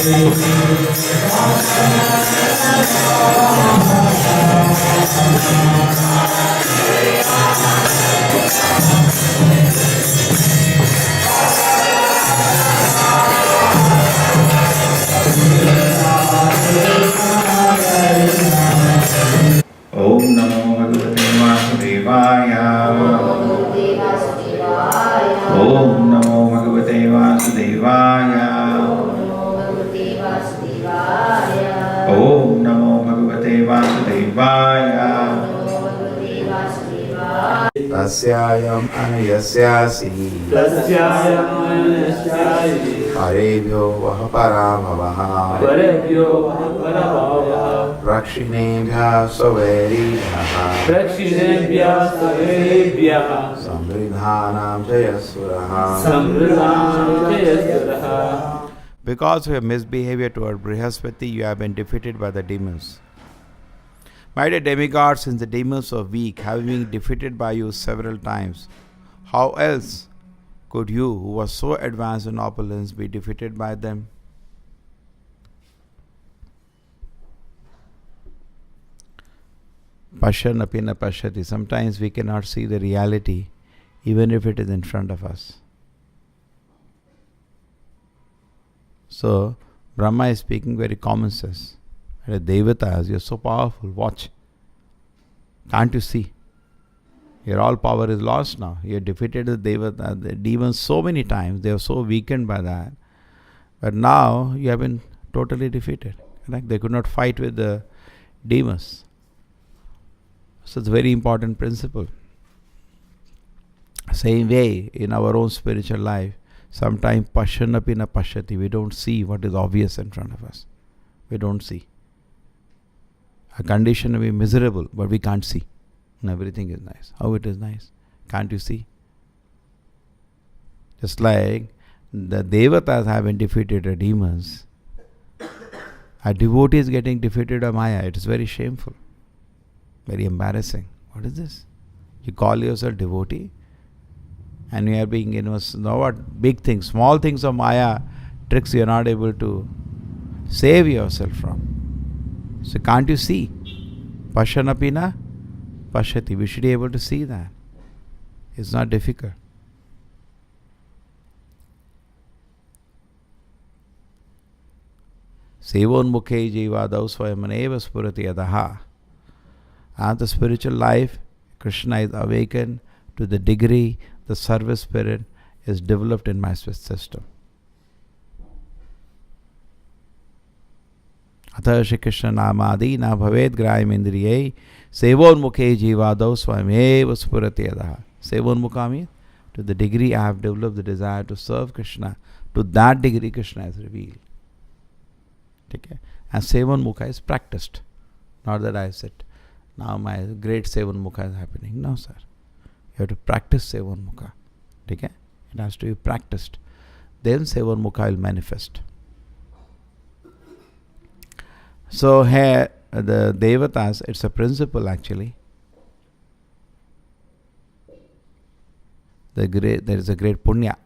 Om Namo Bhagavate Vasudevaya. Om Namo Bhagavate Vasudevaya. Om Namo Bhagavate Vasudevaya. Tasyāyam anayasyāsīt. Parebhyo parābhavaḥ. prakṣīṇebhyaḥ sva-vairibhyaḥ. samṛddhānāṁ surāḥ. Because of your misbehavior toward Bṛhaspati, you have been defeated by the demons. My dear demigods, since the demons are weak, having been defeated by you several times, how else could you, who was so advanced in opulence, be defeated by them? Pasyan api na pashyati. Sometimes we cannot see the reality, even if it is in front of us. So, Brahma is speaking very common sense. The Devatas, you're so powerful, watch. Can't you see? Your all power is lost now. You have defeated the Devata, the demons so many times. They are so weakened by that. But now you have been totally defeated. Right? They could not fight with the demons. So it's a very important principle. Same way in our own spiritual life, sometimes pashyanapi na pashyati. We don't see what is obvious in front of us. We don't see. A condition may be miserable, but we can't see. And everything is nice. How it is nice? Can't you see? Just like the Devatas have been defeated the demons, a devotee is getting defeated by Maya. It is very shameful. Very embarrassing. What is this? You call yourself devotee and you are being, know what? Big things, small things of Maya, tricks you are not able to save yourself from. So can't you see? Pashyanapi na pashyati. We should be able to see that. It's not difficult. Sevonmukhe jivadau svayamaneva spurati adaha. And the spiritual life, Krishna is awakened to the degree the service spirit is developed in my system. Atha Shri Krishna namadi na bhaved graham indriyai sevonmukhe jivadau swayameva spurati adaha. Sevonmukha means to the degree I have developed the desire to serve Krishna, to that degree Krishna is revealed. Okay? And Sevonmukha is practiced. Not that I said, now my great Sevonmukha is happening. No, sir. You have to practice Sevonmukha. Okay? It has to be practiced. Then Sevonmukha will manifest. So here, the Devatas, it's a principle actually. There is a great punya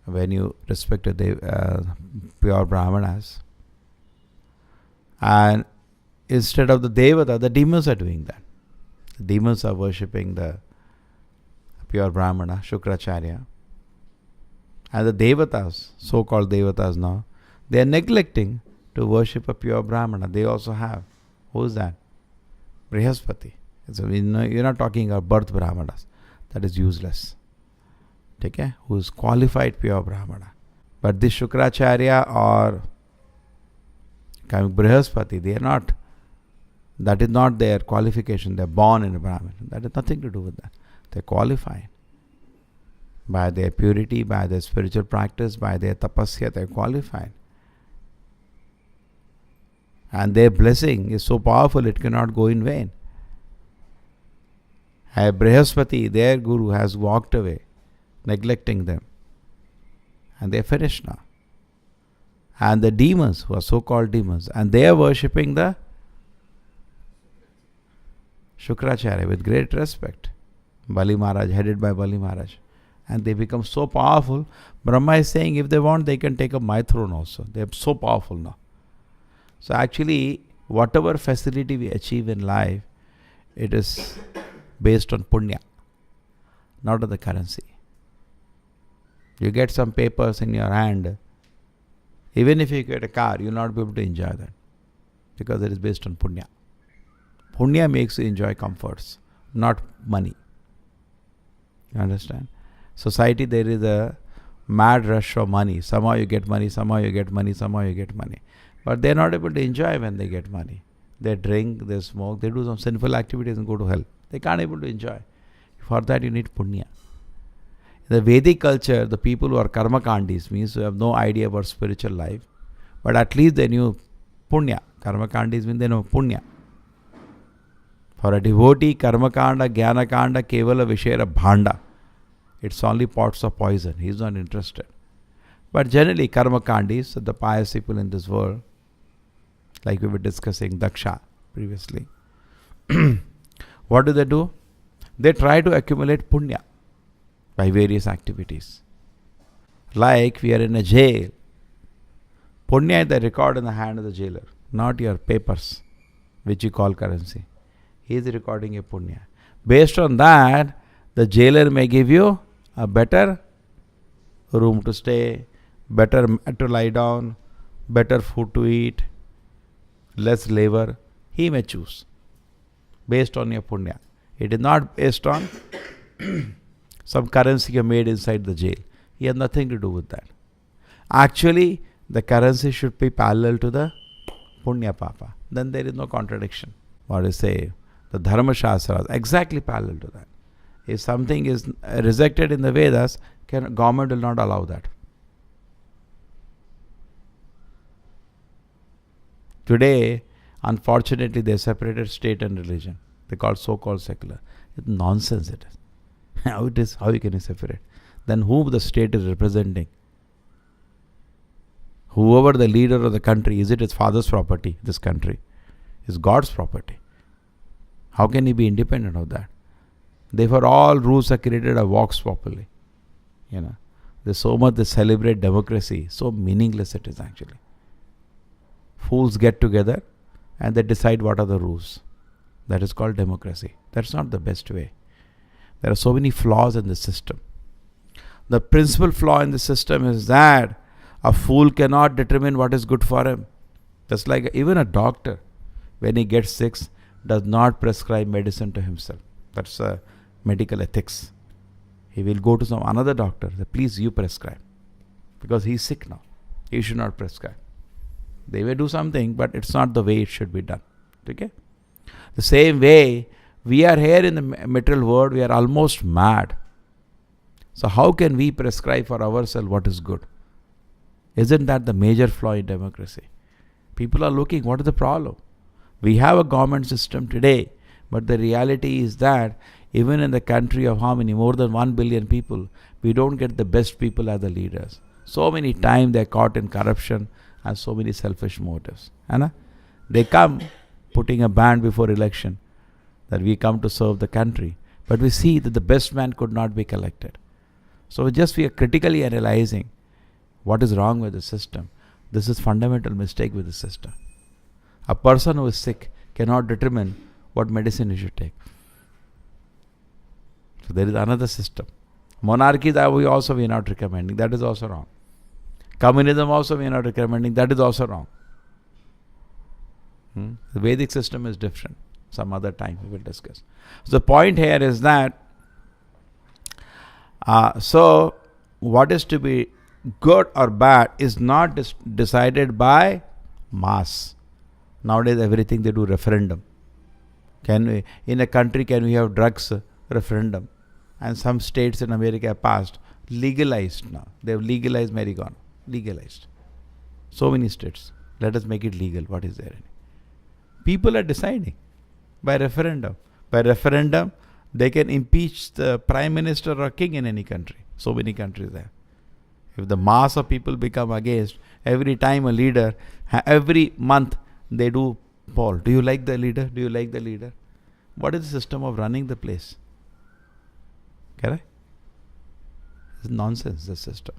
when you respect the pure Brahmanas. And instead of the Devata, the demons are doing that. The demons are worshipping the pure Brahmana, Shukracharya. And the Devatas, so-called Devatas now, they are neglecting to worship a pure Brahmana. They also have. Who is that? Bṛhaspati. So you're not talking about birth Brahmanas. That is useless. Okay? Who is qualified pure Brahmana. But this Shukracharya or Bṛhaspati, they are not. That is not their qualification. They are born in a Brahmin. That has nothing to do with that. They are qualified. By their purity, by their spiritual practice, by their tapasya, they are qualified. And their blessing is so powerful it cannot go in vain. Bṛhaspati, their guru, has walked away, neglecting them. And they are finished now. And the demons, who are so-called demons, and they are worshipping the Shukracharya with great respect. Bali Maharaj, headed by Bali Maharaj. And they become so powerful. Brahma is saying if they want, they can take up my throne also. They are so powerful now. So actually, whatever facility we achieve in life, it is based on punya, not on the currency. You get some papers in your hand, even if you get a car, you will not be able to enjoy that, because it is based on punya. Punya makes you enjoy comforts, not money. You understand? Society, there is a mad rush for money. Somehow you get money, somehow you get money, somehow you get money. But they are not able to enjoy when they get money. They drink, they smoke, they do some sinful activities and go to hell. They can't able to enjoy. For that you need punya. In the Vedic culture, the people who are karmakandis, means who have no idea about spiritual life, but at least they knew punya. Karmakandis means they know punya. For a devotee, karmakanda, jnanakanda, kevala vishera bhanda. It's only pots of poison. He is not interested. But generally, karmakandis, the pious people in this world, like we were discussing Daksha previously, what do? They try to accumulate punya by various activities. Like we are in a jail. Punya is the record in the hand of the jailer, not your papers, which you call currency. He is recording a punya. Based on that, the jailer may give you a better room to stay, better mat to lie down, better food to eat, less labor. He may choose based on your punya. It is not based on some currency you made inside the jail. He has nothing to do with that. Actually, the currency should be parallel to the punya papa. Then there is no contradiction. What I say, the dharma shastras exactly parallel to that. If something is rejected in the Vedas, government will not allow that. Today, unfortunately, they separated state and religion. They call so-called secular. It's nonsense it is. How it is? How you can separate? Then whom the state is representing? Whoever the leader of the country, is it his father's property, this country? It's God's property. How can he be independent of that? Therefore, all rules are created by vox populi. There's so much they celebrate democracy. So meaningless it is actually. Fools get together and they decide what are the rules. That is called democracy. That's not the best way. There are so many flaws in the system. The principal flaw in the system is that a fool cannot determine what is good for him. Just like even a doctor, when he gets sick, does not prescribe medicine to himself. That's medical ethics. He will go to some another doctor. Say, please you prescribe. Because he is sick now. He should not prescribe. They may do something, but it's not the way it should be done. Okay? The same way, we are here in the material world, we are almost mad. So how can we prescribe for ourselves what is good? Isn't that the major flaw in democracy? People are looking, what is the problem? We have a government system today, but the reality is that even in the country of how many, more than 1 billion people, we don't get the best people as the leaders. So many times they are caught in corruption and so many selfish motives. They come putting a band before election that we come to serve the country, but we see that the best man could not be collected. So we are critically analyzing what is wrong with the system. This is fundamental mistake with the system. A person who is sick cannot determine what medicine he should take. So there is another system. Monarchy we are not recommending. That is also wrong. Communism also we are not recommending. That is also wrong. The Vedic system is different. Some other time we will discuss. So the point here is that so what is to be good or bad is not decided by mass. Nowadays everything they do referendum. In a country can we have drugs referendum? And some states in America have passed, legalized now. They have legalized marijuana. Legalized. So many states. Let us make it legal. What is there? People are deciding by referendum. By referendum, they can impeach the prime minister or king in any country. So many countries there. If the mass of people become against, every time a leader, every month they do poll. Do you like the leader? Do you like the leader? What is the system of running the place? Correct? It's nonsense, the system.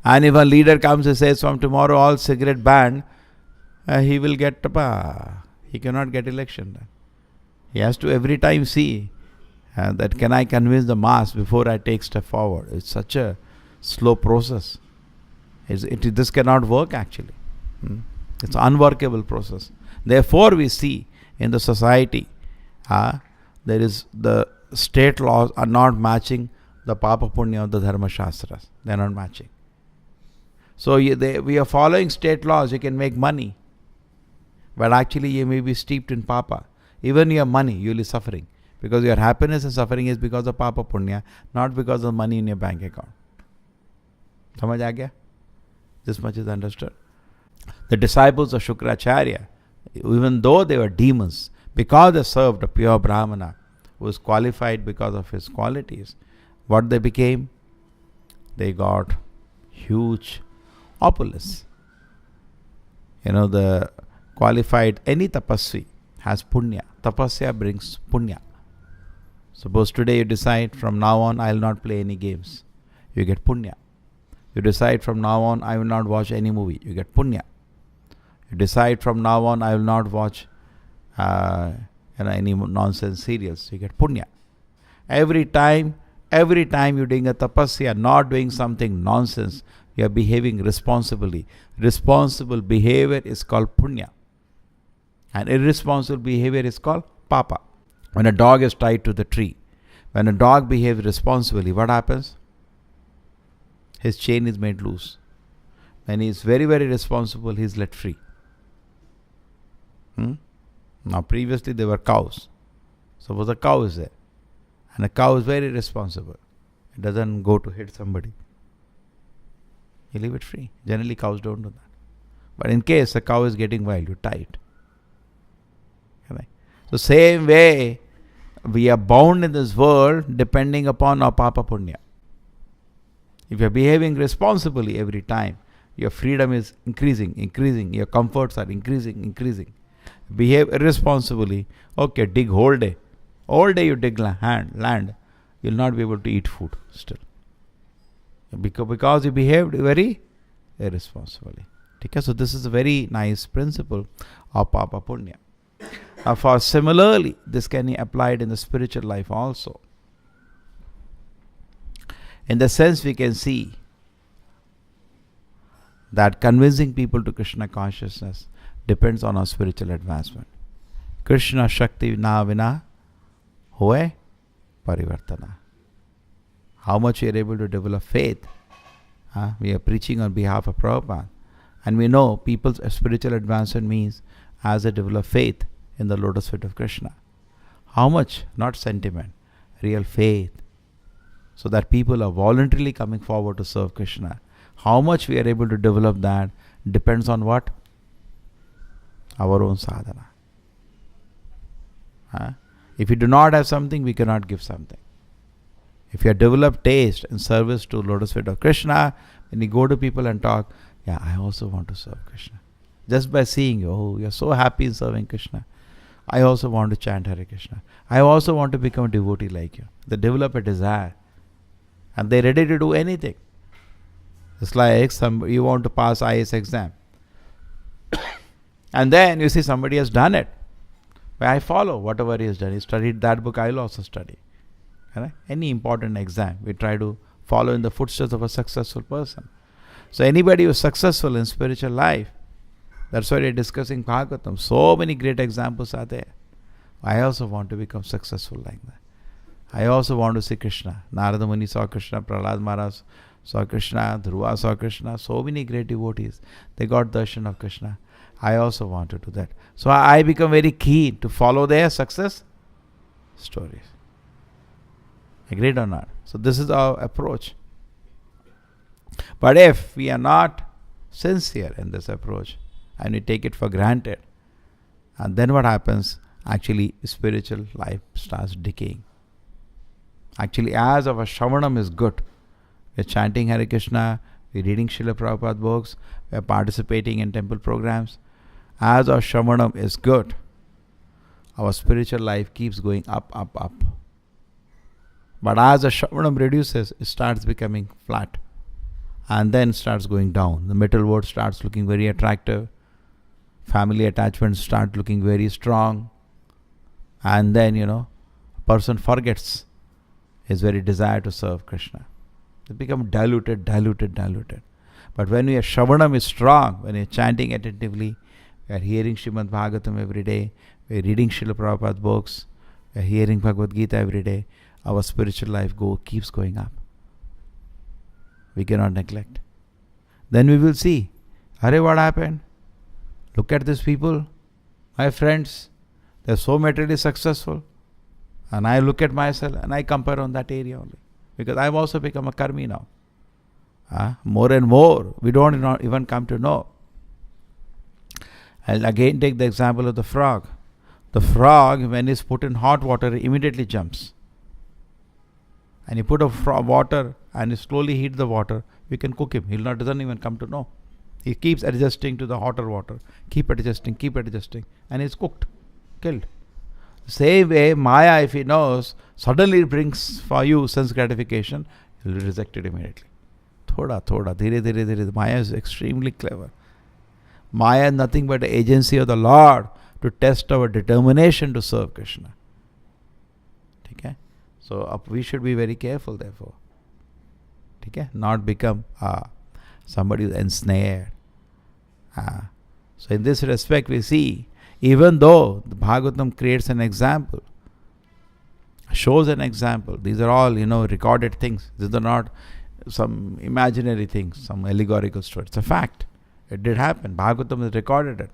And if a leader comes and says from tomorrow all cigarette banned, he will get he cannot get election. He has to every time see that can I convince the mass before I take step forward. It's such a slow process. This cannot work actually. It's an unworkable process. Therefore we see in the society there is the state laws are not matching the papa punya of the dharma shastras. They are not matching. So we are following state laws. You can make money, but actually you may be steeped in papa. Even your money, you will be suffering, because your happiness and suffering is because of papa punya, not because of money in your bank account. Samajh aa gaya? This much is understood. The disciples of Shukracharya, even though they were demons, because they served a pure Brahmana who was qualified because of his qualities, what they became? They got huge opulence. The qualified, any tapasvi has punya. Tapasya brings punya. Suppose today you decide from now on I will not play any games. You get punya. You decide from now on I will not watch any movie. You get punya. You decide from now on I will not watch any nonsense serials. You get punya. Every time you're doing a tapasya, not doing something nonsense, you are behaving responsibly. Responsible behavior is called punya. And irresponsible behavior is called papa. When a dog is tied to the tree, when a dog behaves responsibly, what happens? His chain is made loose. When he is very, very responsible, he is let free. Now previously there were cows. Suppose a cow is there, and a cow is very responsible. It doesn't go to hit somebody. You leave it free. Generally cows don't do that. But in case a cow is getting wild, you tie it. Okay. So same way, we are bound in this world depending upon our papa punya. If you are behaving responsibly every time, your freedom is increasing, your comforts are increasing. Behave irresponsibly, okay, dig whole day. All day you dig land, you will not be able to eat food still. Because you behaved very irresponsibly. Okay? So this is a very nice principle of papa punya. For similarly, this can be applied in the spiritual life also. In the sense we can see that convincing people to Krishna consciousness depends on our spiritual advancement. Krishna Shakti na vina hoye parivartana. How much we are able to develop faith. We are preaching on behalf of Prabhupada. And we know people's spiritual advancement means as they develop faith in the lotus feet of Krishna. How much? Not sentiment, real faith. So that people are voluntarily coming forward to serve Krishna. How much we are able to develop that depends on what? Our own sadhana. If we do not have something, we cannot give something. If you have developed taste and service to lotus feet of Krishna, when you go to people and talk, yeah, I also want to serve Krishna. Just by seeing you, oh, you're so happy in serving Krishna. I also want to chant Hare Krishna. I also want to become a devotee like you. They develop a desire. And they're ready to do anything. It's like you want to pass IAS exam. And then you see somebody has done it. But I follow whatever he has done. He studied that book, I will also study. Right? Any important exam, we try to follow in the footsteps of a successful person. So anybody who is successful in spiritual life, that's why we are discussing Bhagavatam. So many great examples are there. I also want to become successful like that. I also want to see Krishna. Narada Muni saw Krishna, Prahlad Maharaj saw Krishna, Dhruva saw Krishna. So many great devotees. They got darshan of Krishna. I also want to do that. So I become very keen to follow their success stories. Agreed or not? So this is our approach. But if we are not sincere in this approach and we take it for granted, and then what happens? Actually, spiritual life starts decaying. Actually, as our Shravanam is good, we are chanting Hare Krishna, we are reading Srila Prabhupada books, we are participating in temple programs. As our Shravanam is good, our spiritual life keeps going up. But as the Shravanam reduces, it starts becoming flat. And then starts going down. The metal world starts looking very attractive. Family attachments start looking very strong. And then, a person forgets his very desire to serve Krishna. They become diluted. But when your Shravanam is strong, when you're chanting attentively, we are hearing Srimad Bhagavatam every day, we are reading Srila Prabhupada books, we are hearing Bhagavad Gita every day, our spiritual life keeps going up. We cannot neglect. Then we will see, Hare, what happened? Look at these people, my friends, they're so materially successful. And I look at myself and I compare on that area only. Because I've also become a karmi now. More and more, we don't not even come to know. I'll again take the example of the frog. The frog, when it's put in hot water, immediately jumps. And you put water and you slowly heat the water, you can cook him. Doesn't even come to know. He keeps adjusting to the hotter water. Keep adjusting. And he's cooked, killed. Same way, Maya, if he knows, suddenly it brings for you sense gratification, he will reject it immediately. Thoda, dhire. Maya is extremely clever. Maya is nothing but the agency of the Lord to test our determination to serve Krishna. Okay? So we should be very careful, therefore. Okay? Not become somebody who is ensnared. So in this respect, we see, even though the Bhagavatam creates an example, shows an example, these are all, recorded things. These are not some imaginary things, some allegorical story. It's a fact. It did happen. Bhagavatam has recorded it.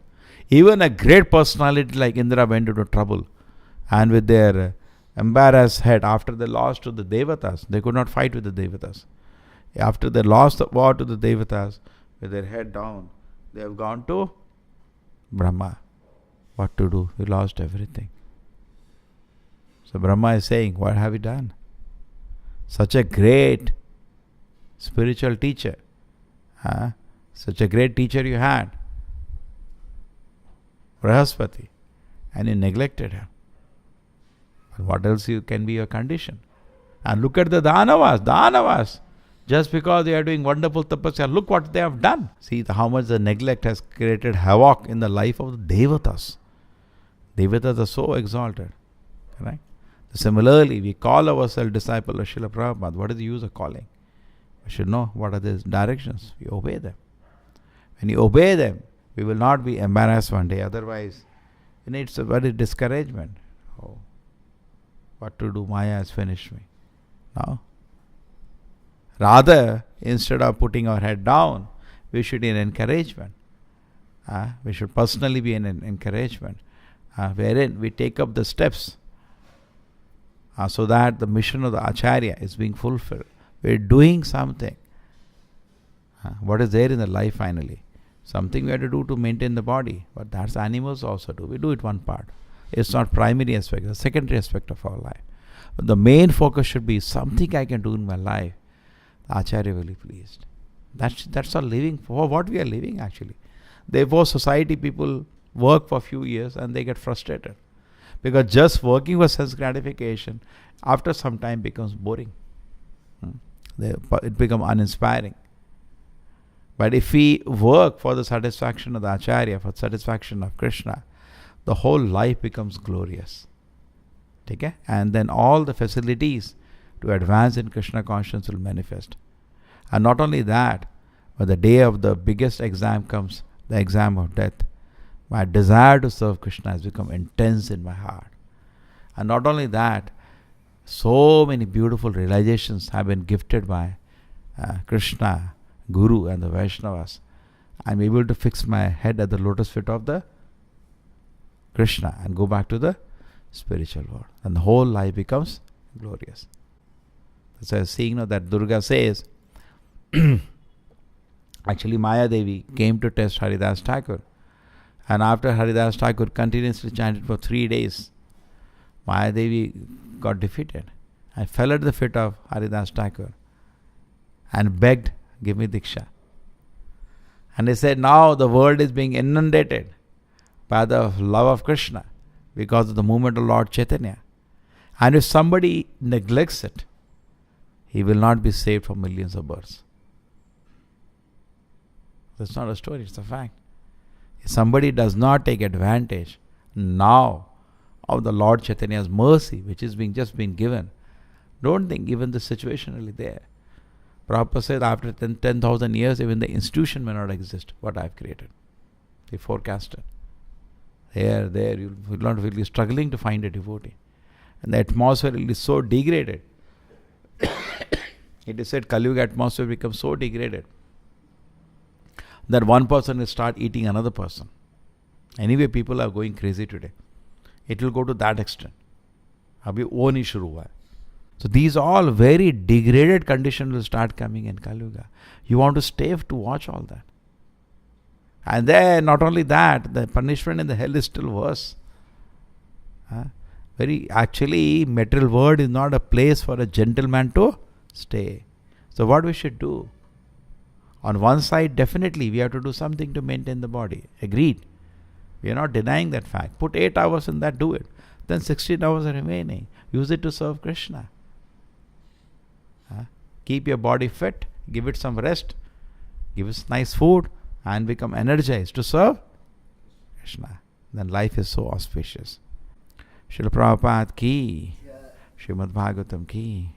Even a great personality like Indra went into trouble. And with their embarrassed head, after they lost to the Devatas, they could not fight with the Devatas. After they lost the war to the Devatas, with their head down, they have gone to Brahma. What to do? We lost everything. So Brahma is saying, what have you done? Such a great spiritual teacher. Such a great teacher you had. Bṛhaspati. And you neglected him. But what else can be your condition? And look at the Danavas. Just because they are doing wonderful tapasya, look what they have done. See how much the neglect has created havoc in the life of the Devatas. Devatas are so exalted. Correct? Similarly, we call ourselves disciples of Srila Prabhupada. What is the use of calling? We should know what are these directions. We obey them. When you obey them, we will not be embarrassed one day. Otherwise, it's a very discouragement. Oh, what to do? Maya has finished me. No. Rather, instead of putting our head down, we should be in encouragement. We should personally be in encouragement, wherein we take up the steps so that the mission of the Acharya is being fulfilled. We are doing something. What is there in the life finally? Something we have to do to maintain the body. But that's animals also do. We do it one part. It's not primary aspect, it's a secondary aspect of our life. But the main focus should be something I can do in my life. The Acharya will be pleased. That's all living for what we are living actually. Therefore, society people work for a few years and they get frustrated. Because just working for sense gratification, after some time becomes boring. It becomes uninspiring. But if we work for the satisfaction of the Acharya, for the satisfaction of Krishna, the whole life becomes glorious. Okay? And then all the facilities to advance in Krishna consciousness will manifest. And not only that, but the day of the biggest exam comes, the exam of death. My desire to serve Krishna has become intense in my heart. And not only that, so many beautiful realizations have been gifted by Krishna, Guru and the Vaishnavas. I'm able to fix my head at the lotus feet of the Krishna and go back to the spiritual world. And the whole life becomes glorious. So I was seeing that Durga says, actually Maya Devi came to test Haridas Thakur. And after Haridas Thakur continuously chanted for 3 days, Maya Devi got defeated. I fell at the feet of Haridas Thakur and begged, give me Diksha. And he said, now the world is being inundated by the love of Krishna because of the movement of Lord Chaitanya. And if somebody neglects it, he will not be saved from millions of births. That's not a story, it's a fact. If somebody does not take advantage now of the Lord Chaitanya's mercy, which is just been given, don't think even the situation will be there. Prabhupada said after 10,000 years, even the institution may not exist, what I have created. He forecasted. There, you will be struggling to find a devotee. And the atmosphere will be so degraded. It is said Kali Yuga atmosphere becomes so degraded that one person will start eating another person. Anyway, people are going crazy today. It will go to that extent. Abhi wo nahi shuru hua hai. So these all very degraded conditions will start coming in Kali Yuga. You want to stay to watch all that. And then not only that, the punishment in the hell is still worse. Actually, material world is not a place for a gentleman to stay. So what we should do? On one side, definitely we have to do something to maintain the body. Agreed. We are not denying that fact. Put 8 hours in that, do it. Then 16 hours are remaining. Use it to serve Krishna. Keep your body fit. Give it some rest. Give it nice food. And become energized to serve Krishna. Then life is so auspicious. Srila Prabhupada ki. Srimad Bhagavatam ki.